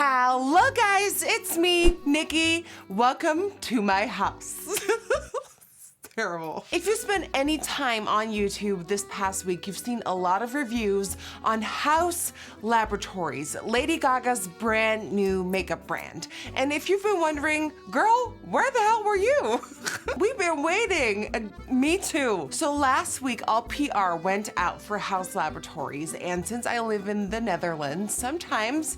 Hello guys, it's me, Nikki. Welcome to my house. Terrible. If you spent any time on YouTube this past week, you've seen a lot of reviews on Haus Laboratories, Lady Gaga's brand new makeup brand. And if you've been wondering, girl, where the hell were you? We've been waiting. Me too. So last week, all PR went out for Haus Laboratories, and since I live in the Netherlands, sometimes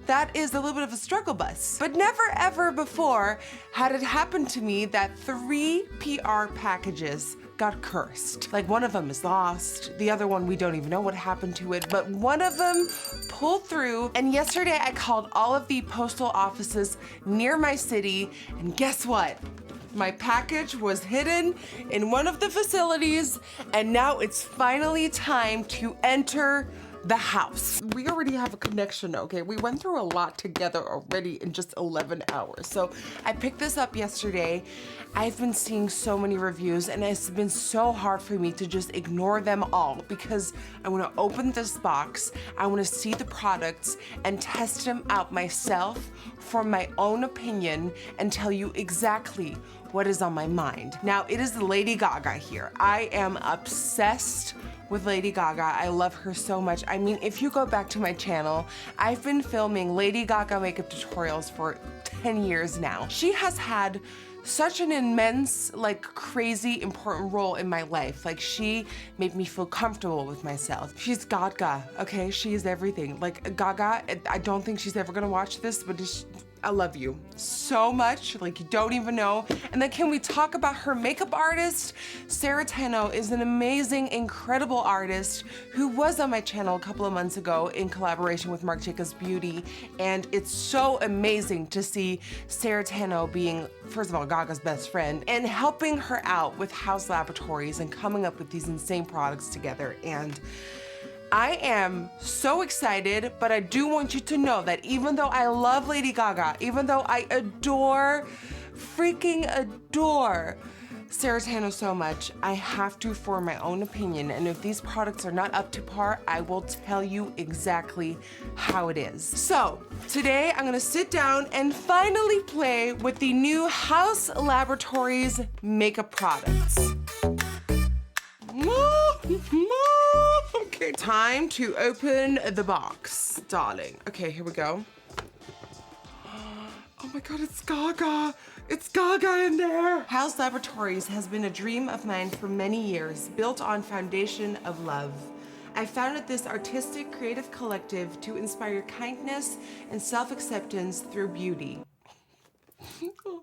that is a little bit of a struggle bus. But never ever before had it happened to me that 3 PR packages got cursed. Like one of them is lost, the other one we don't even know what happened to it, but one of them pulled through. And yesterday I called all of the postal offices near my city, and guess what? My package was hidden in one of the facilities, and now it's finally time to enter the house. We already have a connection, okay? We went through a lot together already in just 11 hours. So I picked this up yesterday. I've been seeing so many reviews, and it's been so hard for me to just ignore them all because I wanna open this box, I wanna see the products and test them out myself for my own opinion and tell you exactly what is on my mind. Now, it is Lady Gaga here. I am obsessed with Lady Gaga. I love her so much. I mean, if you go back to my channel, I've been filming Lady Gaga makeup tutorials for 10 years now. She has had such an immense, like crazy important role in my life. Like she made me feel comfortable with myself. She's Gaga, okay? She is everything. Like Gaga, I don't think she's ever gonna watch this, but I love you so much, like you don't even know. And then can we talk about her makeup artist? Tano is an amazing, incredible artist who was on my channel a couple of months ago in collaboration with Marc Jacobs Beauty. And it's so amazing to see Tano being, first of all, Gaga's best friend and helping her out with Haus Laboratories and coming up with these insane products together. And I am so excited, but I do want you to know that even though I love Lady Gaga, even though I freaking adore Tano so much, I have to form my own opinion. And if these products are not up to par, I will tell you exactly how it is. So today I'm gonna sit down and finally play with the new Haus Laboratories makeup products. Okay, time to open the box, darling. Okay, here we go. Oh my God, it's Gaga. It's Gaga in there. Haus Laboratories has been a dream of mine for many years, built on foundation of love. I founded this artistic, creative collective to inspire kindness and self-acceptance through beauty.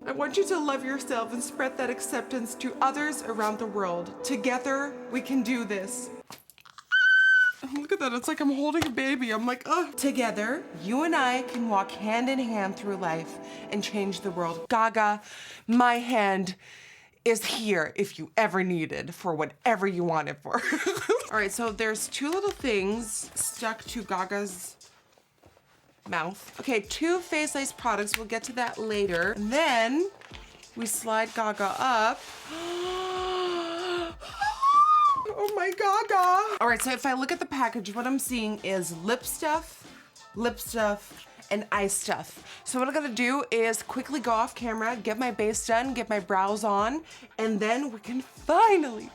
I want you to love yourself and spread that acceptance to others around the world. Together, we can do this. Look at that, it's like I'm holding a baby. I'm like, ugh. Together, you and I can walk hand in hand through life and change the world. Gaga, my hand is here if you ever need it for whatever you want it for. All right, so there's 2 little things stuck to Gaga's mouth. Okay, 2 face lace products. We'll get to that later. And then we slide Gaga up. Oh my Gaga. All right, so if I look at the package, what I'm seeing is lip stuff, and eye stuff. So what I'm gonna do is quickly go off camera, get my base done, get my brows on, and then we can finally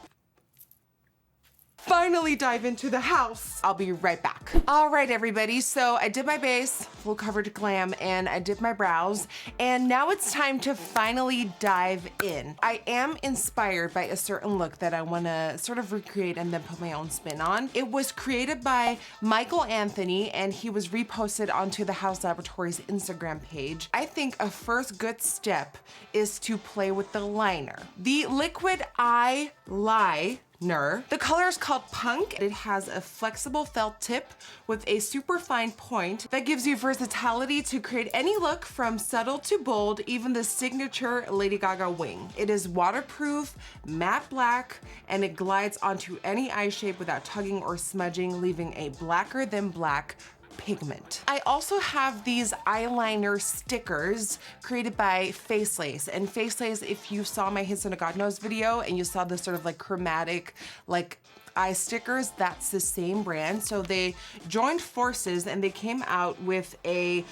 dive into the house. I'll be right back. All right, everybody, so I did my base, full coverage glam, and I did my brows, and now it's time to finally dive in. I am inspired by a certain look that I wanna sort of recreate and then put my own spin on. It was created by Michael Anthony, and he was reposted onto the Haus Laboratories Instagram page. I think a first good step is to play with the liner. The liquid eyeliner. The color is called Punk. It has a flexible felt tip with a super fine point that gives you versatility to create any look from subtle to bold, even the signature Lady Gaga wing. It is waterproof, matte black, and it glides onto any eye shape without tugging or smudging, leaving a blacker than black pigment. I also have these eyeliner stickers created by Face Lace. And Face Lace, if you saw my Hints on a God Knows video and you saw this sort of like chromatic, like eye stickers, that's the same brand. So they joined forces and they came out with a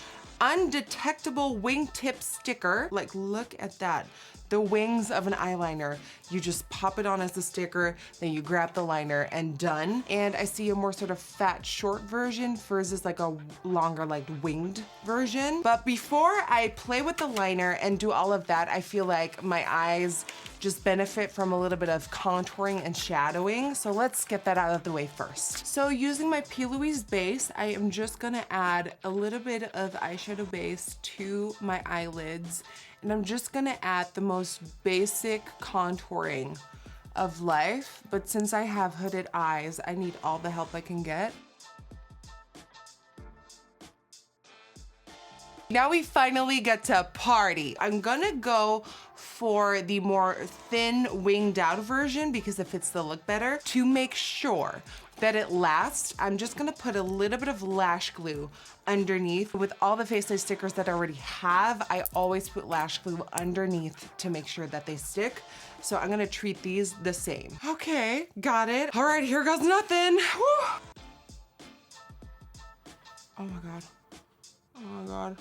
undetectable wingtip sticker. Like, look at that. The wings of an eyeliner. You just pop it on as a sticker, then you grab the liner and done. And I see a more sort of fat, short version versus like a longer, like winged version. But before I play with the liner and do all of that, I feel like my eyes just benefit from a little bit of contouring and shadowing. So let's get that out of the way first. So using my P. Louise base, I am just gonna add a little bit of eyeshadow base to my eyelids. And I'm just gonna add the most basic contouring of life. But since I have hooded eyes, I need all the help I can get. Now we finally get to party. I'm gonna go for the more thin winged out version because it fits the look better. To make sure that it lasts, I'm just gonna put a little bit of lash glue underneath. With all the faceless stickers that I already have, I always put lash glue underneath to make sure that they stick. So I'm gonna treat these the same. Okay, got it. All right, here goes nothing. Woo. Oh my God. Oh my God.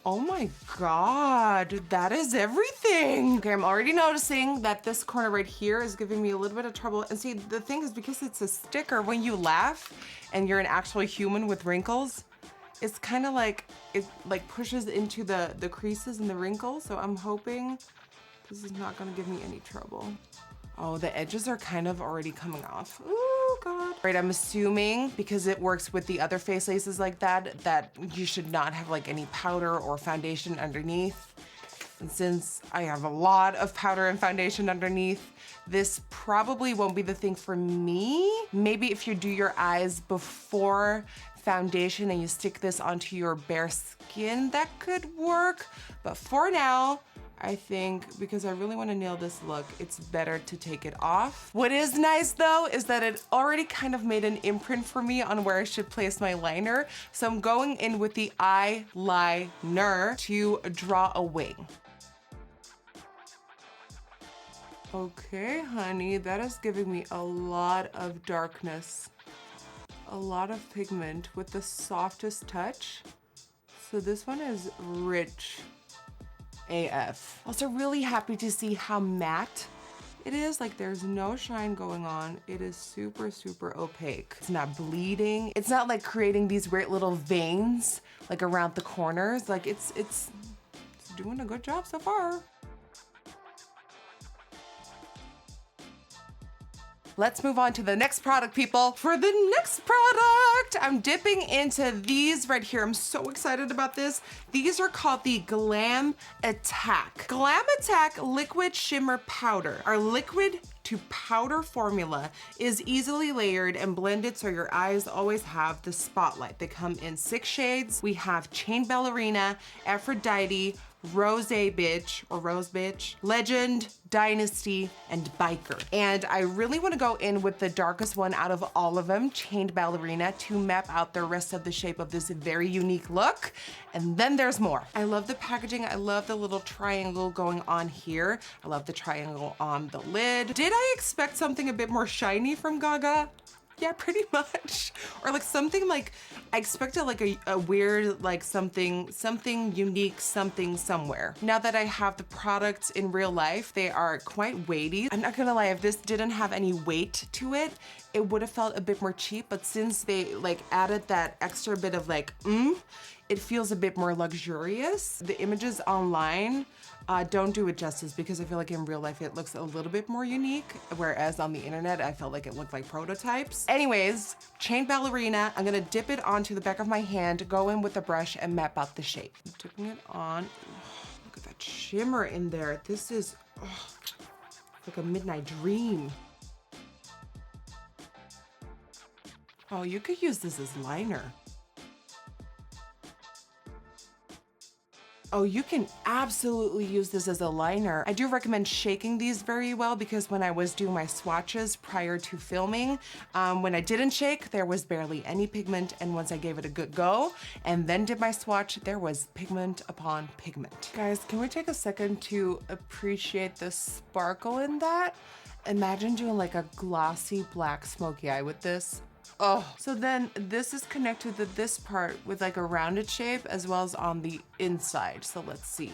Oh my God, that is everything. Okay, I'm already noticing that this corner right here is giving me a little bit of trouble. And see, the thing is, because it's a sticker, when you laugh and you're an actual human with wrinkles, it's kind of like, it like pushes into the creases and the wrinkles. So I'm hoping this is not gonna give me any trouble. Oh, the edges are kind of already coming off. Oh God. Right, I'm assuming because it works with the other face laces like that, that you should not have like any powder or foundation underneath. And since I have a lot of powder and foundation underneath, this probably won't be the thing for me. Maybe if you do your eyes before foundation and you stick this onto your bare skin, that could work. But for now, I think because I really want to nail this look, it's better to take it off. What is nice though is that it already kind of made an imprint for me on where I should place my liner. So I'm going in with the eyeliner to draw a wing. Okay, honey, that is giving me a lot of darkness, a lot of pigment with the softest touch. So this one is rich AF. Also really happy to see how matte it is. Like there's no shine going on. It is super, super opaque. It's not bleeding. It's not like creating these weird little veins like around the corners. Like it's doing a good job so far. Let's move on to the next product, people. For the next product, I'm dipping into these right here. I'm so excited about this. These are called the Glam Attack. Glam Attack Liquid Shimmer Powder. Our liquid to powder formula is easily layered and blended so your eyes always have the spotlight. They come in 6 shades. We have Chain Ballerina, Aphrodite, Rose Bitch or Rose Bitch, Legend, Dynasty, and Biker. And I really want to go in with the darkest one out of all of them, Chained Ballerina, to map out the rest of the shape of this very unique look. And then there's more. I love the packaging. I love the little triangle going on here. I love the triangle on the lid. Did I expect something a bit more shiny from GAGA? Yeah, pretty much. Or like something like, I expected like a weird, like something unique, something somewhere. Now that I have the products in real life, they are quite weighty. I'm not gonna lie, if this didn't have any weight to it, it would have felt a bit more cheap. But since they like added that extra bit of like, it feels a bit more luxurious. The images online don't do it justice because I feel like in real life it looks a little bit more unique, whereas on the internet I felt like it looked like prototypes. Anyways, Chain Ballerina, I'm gonna dip it onto the back of my hand, go in with the brush and map out the shape. I'm dipping it on. Oh, look at that shimmer in there. This is like a midnight dream. Oh, you could use this as liner. Oh, you can absolutely use this as a liner. I do recommend shaking these very well because when I was doing my swatches prior to filming, when I didn't shake, there was barely any pigment. And once I gave it a good go and then did my swatch, there was pigment upon pigment. Guys, can we take a second to appreciate the sparkle in that? Imagine doing like a glossy black smoky eye with this. Oh, so then this is connected to this part with like a rounded shape as well as on the inside. So let's see.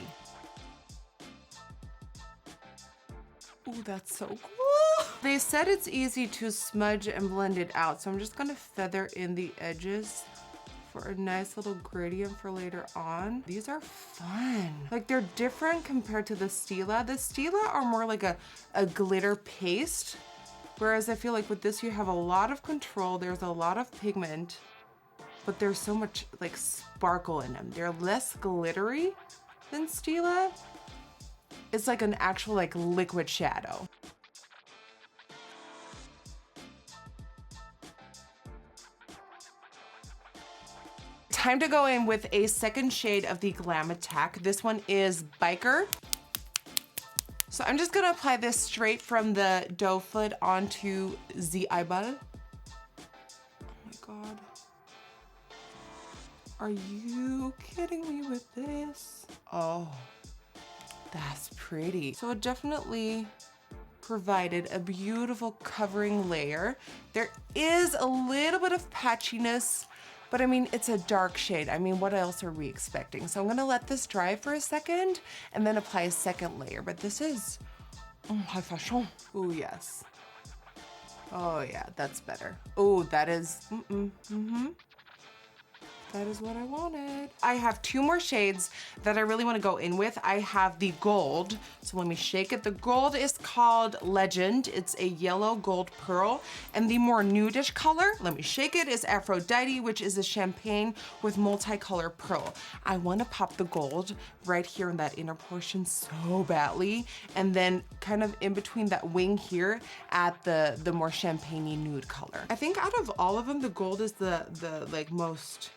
Ooh, that's so cool. They said it's easy to smudge and blend it out. So I'm just gonna feather in the edges for a nice little gradient for later on. These are fun. Like they're different compared to the Stila. The Stila are more like a glitter paste. Whereas I feel like with this, you have a lot of control. There's a lot of pigment, but there's so much like sparkle in them. They're less glittery than Stila. It's like an actual like liquid shadow. Time to go in with a second shade of the Glam Attack. This one is Biker. So I'm just gonna apply this straight from the doe foot onto the eyeball. Oh my God. Are you kidding me with this? Oh, that's pretty. So it definitely provided a beautiful covering layer. There is a little bit of patchiness, but I mean, it's a dark shade. I mean, what else are we expecting? So I'm gonna let this dry for a second and then apply a second layer. But this is high fashion. Oh, yes. Oh yeah, that's better. Oh, that is, that is what I wanted. I have two more shades that I really want to go in with. I have the gold, so let me shake it. The gold is called Legend. It's a yellow gold pearl. And the more nudish color, let me shake it, is Aphrodite, which is a champagne with multicolor pearl. I want to pop the gold right here in that inner portion so badly. And then kind of in between that wing here at the more champagne-y nude color. I think out of all of them, the gold is the like most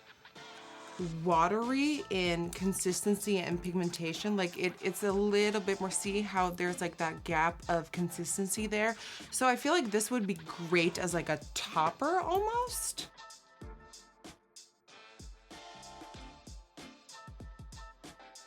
watery in consistency and pigmentation. Like it's a little bit more, see how there's like that gap of consistency there. So I feel like this would be great as like a topper almost.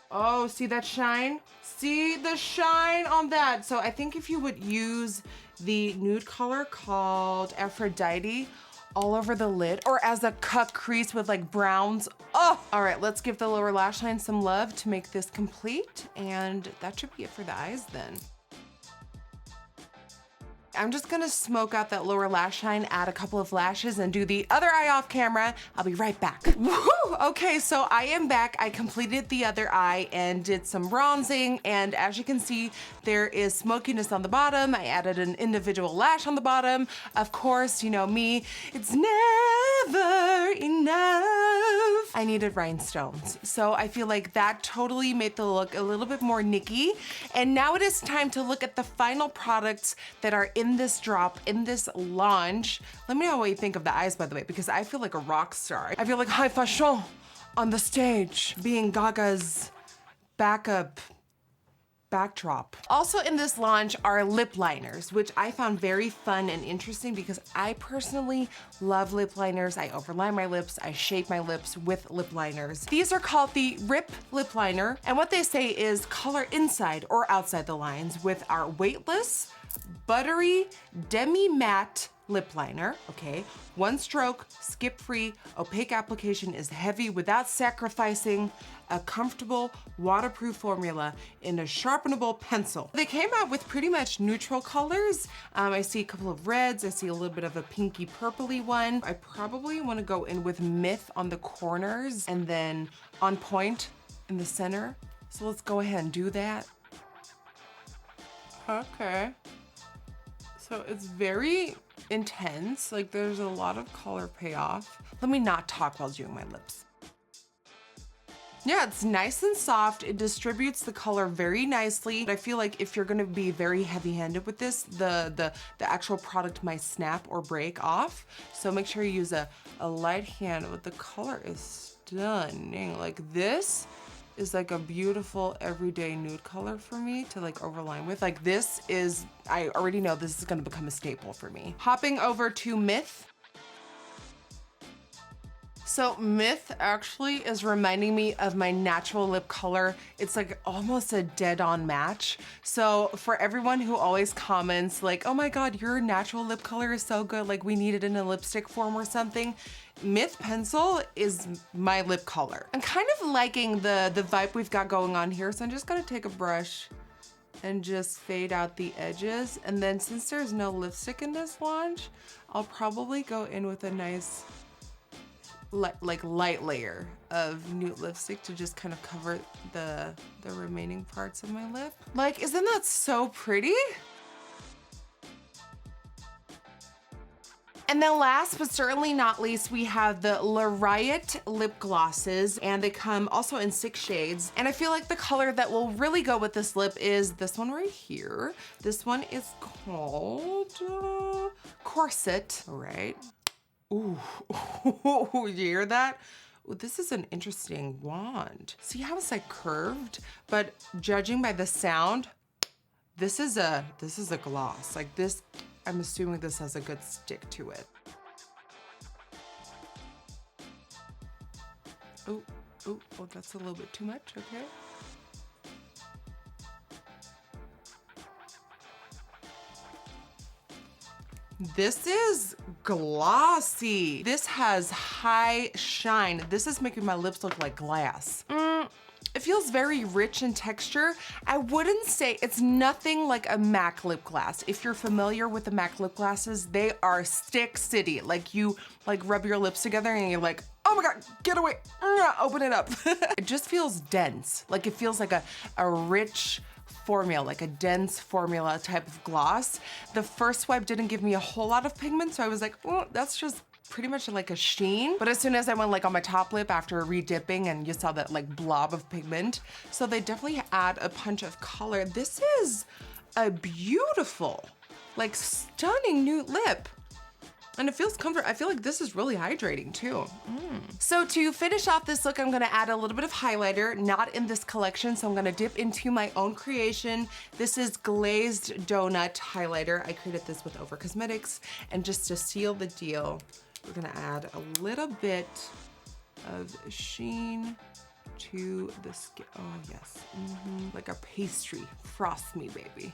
Oh, see that shine? See the shine on that. So I think if you would use the nude color called Aphrodite all over the lid or as a cut crease with like browns. Oh, all right, let's give the lower lash line some love to make this complete. And that should be it for the eyes then. I'm just gonna smoke out that lower lash line, add a couple of lashes, and do the other eye off camera. I'll be right back. Woo! Okay, so I am back. I completed the other eye and did some bronzing, and as you can see, there is smokiness on the bottom. I added an individual lash on the bottom. Of course, you know me, it's never enough. I needed rhinestones. So I feel like that totally made the look a little bit more Nikkie. And now it is time to look at the final products that are in this drop, in this launch. Let me know what you think of the eyes, by the way, because I feel like a rock star. I feel like high fashion on the stage, being Gaga's backdrop. Also in this launch are lip liners, which I found very fun and interesting because I personally love lip liners. I overline my lips, I shape my lips with lip liners. These are called the Rip Lip Liner, and what they say is color inside or outside the lines with our weightless, buttery, demi-matte lip liner, okay? One stroke, skip-free, opaque application is heavy without sacrificing a comfortable, waterproof formula in a sharpenable pencil. They came out with pretty much neutral colors. I see a couple of reds, I see a little bit of a pinky purpley one. I probably wanna go in with Myth on the corners and then On Point in the center. So let's go ahead and do that. Okay. So it's very intense, like there's a lot of color payoff. Let me not talk while doing my lips. Yeah, it's nice and soft. It distributes the color very nicely. I feel like if you're gonna be very heavy-handed with this, the actual product might snap or break off. So make sure you use a light hand, but the color is stunning. Like this is like a beautiful everyday nude color for me to like overline with. Like this is, I already know this is gonna become a staple for me. Hopping over to Myth. So Myth actually is reminding me of my natural lip color. It's like almost a dead-on match. So for everyone who always comments like, oh my God, your natural lip color is so good, like we need it in a lipstick form or something, Myth Pencil is my lip color. I'm kind of liking the vibe we've got going on here, so I'm just gonna take a brush and just fade out the edges. And then since there's no lipstick in this launch, I'll probably go in with a nice light layer of nude lipstick to just kind of cover the remaining parts of my lip. Like, isn't that so pretty? And then last but certainly not least, we have the Riot Lip Glosses, and they come also in 6 shades. And I feel like the color that will really go with this lip is this one right here. This one is called Corset, all right? Ooh, you hear that? Ooh, this is an interesting wand. See how it's like curved? But judging by the sound, this is a gloss. Like this, I'm assuming this has a good stick to it. Oh, that's a little bit too much, okay. This is glossy. This has high shine. This is making my lips look like glass. It feels very rich in texture. I wouldn't say it's nothing like a MAC lip gloss. If you're familiar with the MAC lip glosses, they are stick city. Like you rub your lips together and you're like, oh my God, get away, open it up. It just feels dense. Like it feels like a rich formula, like a dense formula type of gloss. The first swipe didn't give me a whole lot of pigment, so I was like, oh, that's just pretty much like a sheen. But as soon as I went like on my top lip after re-dipping, and you saw that like blob of pigment, so they definitely add a punch of color. This is a beautiful, like stunning nude lip. And it feels comfortable. I feel like this is really hydrating too. So to finish off this look, I'm gonna add a little bit of highlighter, not in this collection, so I'm gonna dip into my own creation. This is Glazed Donut Highlighter. I created this with Over Cosmetics, and just to seal the deal, we're gonna add a little bit of sheen to the skin. Oh yes, like a pastry. Frost me, baby.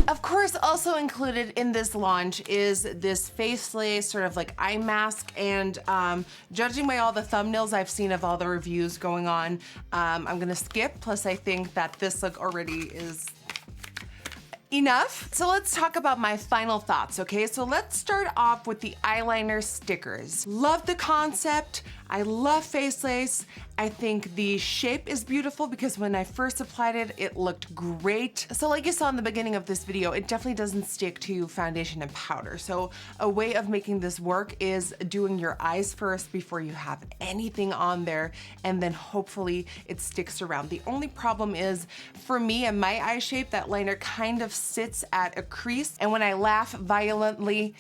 Of course, also included in this launch is this face lace sort of like eye mask, and judging by all the thumbnails I've seen of all the reviews going on, I'm gonna skip, plus I think that this look already is enough. So let's talk about my final thoughts, okay? So let's start off with the eyeliner stickers. Love the concept. I love face lace. I think the shape is beautiful because when I first applied it, it looked great. So like you saw in the beginning of this video, it definitely doesn't stick to foundation and powder. So a way of making this work is doing your eyes first before you have anything on there, and then hopefully it sticks around. The only problem is, for me and my eye shape, that liner kind of sits at a crease, and when I laugh violently,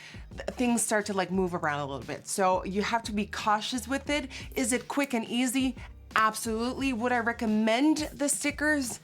things start to like move around a little bit. So you have to be cautious with it. Is it quick and easy? Absolutely. Would I recommend the stickers?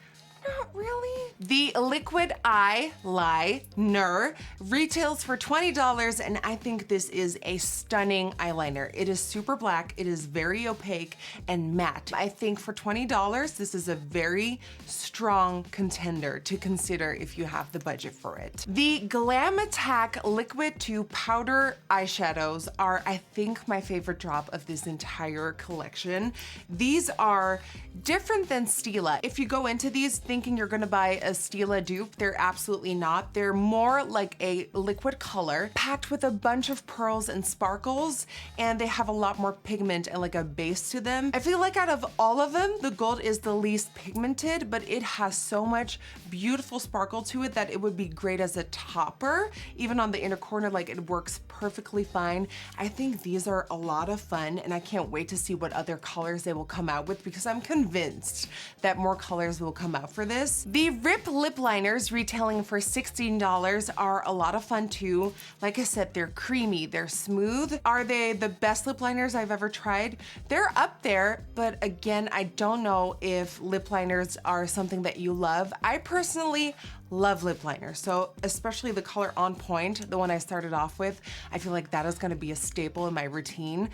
Not really. The liquid eyeliner retails for $20, and I think this is a stunning eyeliner. It is super black, it is very opaque and matte. I think for $20, this is a very strong contender to consider if you have the budget for it. The Glam Attack liquid to powder eyeshadows are, I think, my favorite drop of this entire collection. These are different than Stila. If you go into these thinking you're gonna buy a Stila dupe, they're absolutely not. They're more like a liquid color packed with a bunch of pearls and sparkles, and they have a lot more pigment and like a base to them. I feel like out of all of them, the gold is the least pigmented, but it has so much beautiful sparkle to it that it would be great as a topper. Even on the inner corner, like it works perfectly fine. I think these are a lot of fun, and I can't wait to see what other colors they will come out with, because I'm convinced that more colors will come out for this. The Rip lip liners retailing for $16 are a lot of fun too. Like I said, they're creamy, they're smooth. Are they the best lip liners I've ever tried? They're up there, but again, I don't know if lip liners are something that you love. I personally love lip liner. So especially the color On Point, the one I started off with, I feel like that is gonna be a staple in my routine.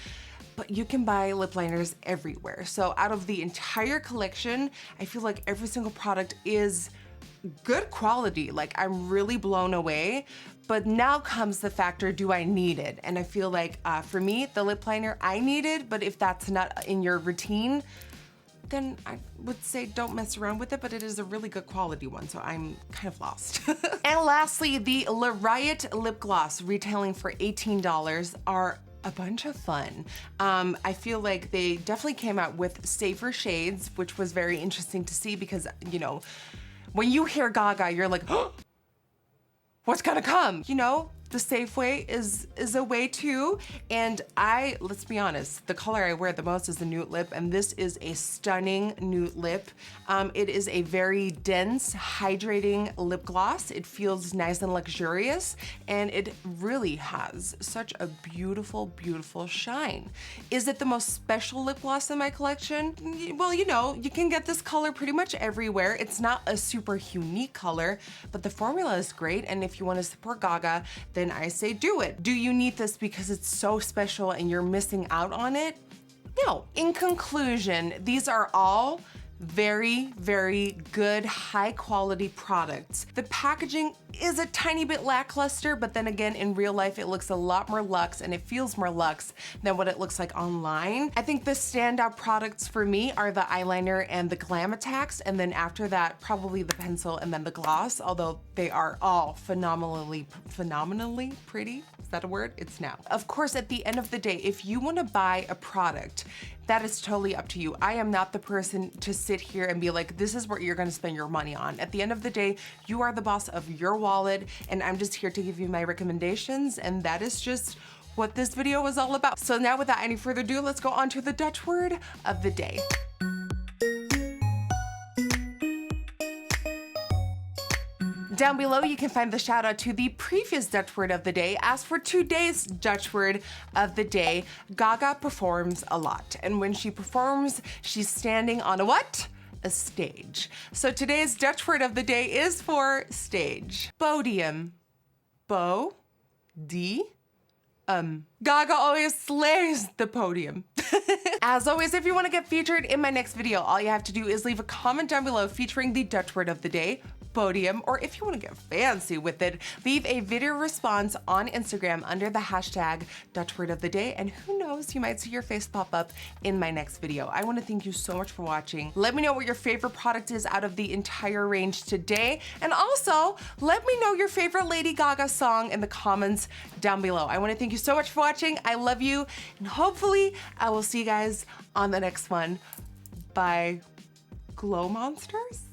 But you can buy lip liners everywhere. So out of the entire collection, I feel like every single product is good quality. Like, I'm really blown away. But now comes the factor, do I need it? And I feel like for me, the lip liner I needed, but if that's not in your routine, then I would say don't mess around with it, but it is a really good quality one, so I'm kind of lost. And lastly, the Riot Lip Gloss, retailing for $18, are a bunch of fun. I feel like they definitely came out with safer shades, which was very interesting to see because, you know, when you hear GAGA, you're like, oh, what's gonna come? You know, the safe way is a way too. And let's be honest, the color I wear the most is the nude lip, and this is a stunning nude lip. It is a very dense, hydrating lip gloss. It feels nice and luxurious, and it really has such a beautiful, beautiful shine. Is it the most special lip gloss in my collection? Well, you know, you can get this color pretty much everywhere. It's not a super unique color, but the formula is great, and if you want to support GAGA, then I say do it. Do you need this because it's so special and you're missing out on it? No. In conclusion, these are all very, very good, high quality products. The packaging is a tiny bit lackluster, but then again, in real life, it looks a lot more luxe and it feels more luxe than what it looks like online. I think the standout products for me are the eyeliner and the Glam attacks, and then after that, probably the pencil and then the gloss, although they are all phenomenally pretty. Is that a word? It's now. Of course, at the end of the day, if you wanna buy a product, that is totally up to you. I am not the person to sit here and be like, this is what you're gonna spend your money on. At the end of the day, you are the boss of your wallet, and I'm just here to give you my recommendations, and that is just what this video was all about. So now without any further ado, let's go on to the Dutch word of the day. Down below, you can find the shout out to the previous Dutch word of the day. As for today's Dutch word of the day, GAGA performs a lot. And when she performs, she's standing on a what? A stage. So today's Dutch word of the day is for stage. Podium. GAGA always slays the podium. As always, if you want to get featured in my next video, all you have to do is leave a comment down below featuring the Dutch word of the day, podium, or if you want to get fancy with it, leave a video response on Instagram under the hashtag Dutch word of the day, and who knows, you might see your face pop up in my next video. I want to thank you so much for watching. Let me know what your favorite product is out of the entire range today, and also let me know your favorite Lady Gaga song in the comments down below. I want to thank you so much for watching. I love you, and hopefully I will see you guys on the next one. Bye, glow monsters.